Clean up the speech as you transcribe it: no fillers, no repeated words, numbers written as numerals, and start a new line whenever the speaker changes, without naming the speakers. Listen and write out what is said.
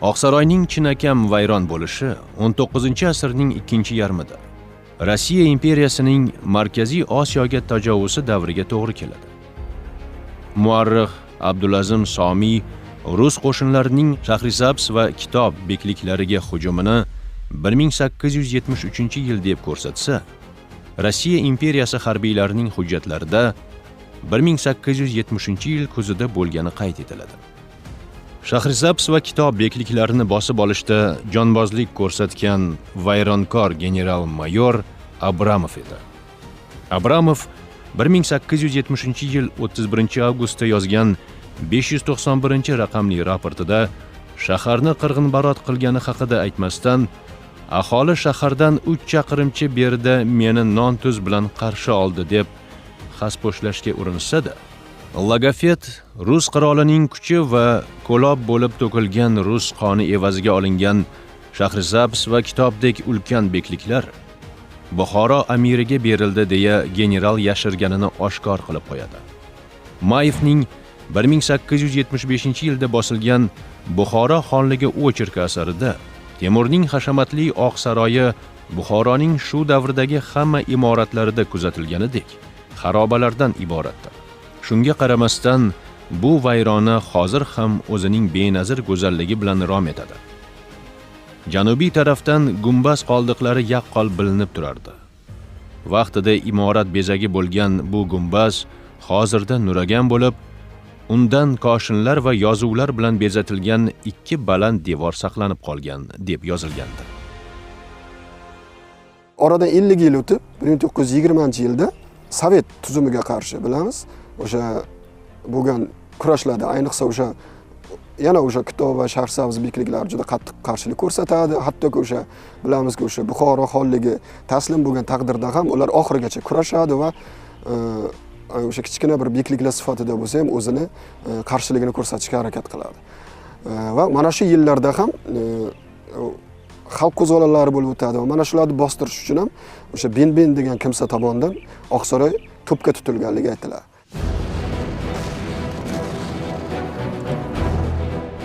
Oqsaroyning chinakam vayron bo'lishi 19-asrning ikkinchi yarmida Rossiya imperiyasining Markaziy Osiyoga tajovuzi davriga to'g'ri keladi. Muarrix Abdulazim Somiy rus qo'shinlarining Shahrisabz va Kitob bekliklariga hujumini 1873-yil deb ko'rsatsa, Rossiya imperiyasi harbiylarining hujjatlarida 1870-yil kuzida bo'lgani qayd etiladi. Shahrisabz va Kitob bekliklarini bosib olishda jonbozlik ko'rsatgan vayronkor general-mayor Abramov edi. Abramov 1870-yil 31-avgustda yozgan 591 raportida shaharni qirg'inbarot qilgani haqida aytmasdan, aholi shahardan 3 chaqirimcha berida meni non-tuz bilan qarshi oldi deb xasposhlashga urinishsa-da, Logofet rus qirolining kuchi va ko'lob bo'lib to'kilgan rus qoni evaziga olingan Shahrisabz va Kitobdek ulkan bekliklar Buxoro amiriga berildi deya general yashirganini oshkor qilib qo'yadi. Mayevning 1875-yilda bosilgan Buxoro xonligi ocherki asarida Temurning hashamatli Oq saroyi Buxoroning shu davrdagi hamma imoratlarida kuzatilganidek xarobalardan iboratdir. Shunga qaramasdan, bu vayrona hozir ham o'zining benazir go'zalligi bilan rom etadi. Janubiy tarafdan gumbaz qoldiqlari yaqqol bilinib turardi. Vaqtida imorat bezagi bo'lgan bu gumbaz hozirda nuragan bo'lib, undan koshinlar va yozuvlar bilan bezatilgan 2 baland devor saqlanib qolgan deb yozilgandi.
Oradan 50 yil o'tib, 1920-yilda Sovet tuzumiga qarshi bilamiz, o'sha bo'lgan kurashlarda, ayniqsa yana Kitob va Shahrisabz bekliklari juda qattiq qarshilik ko'rsatadi. Hattoki bilamizki, Buxoro xonligi taslim bo'lgan taqdirda ham ular oxirigacha kurashadi va kichkina bir bekliklar sifatida bo'lsa ham o'zini qarshiligini ko'rsatishga harakat qiladi. Va mana shu yillarda ham xalq qo'zg'olonlari bo'lib o'tadi va mana shularni bostirish uchun ham Benben degan kimsa tomonidan Oqsaroy to'pga tutilganligi aytiladi.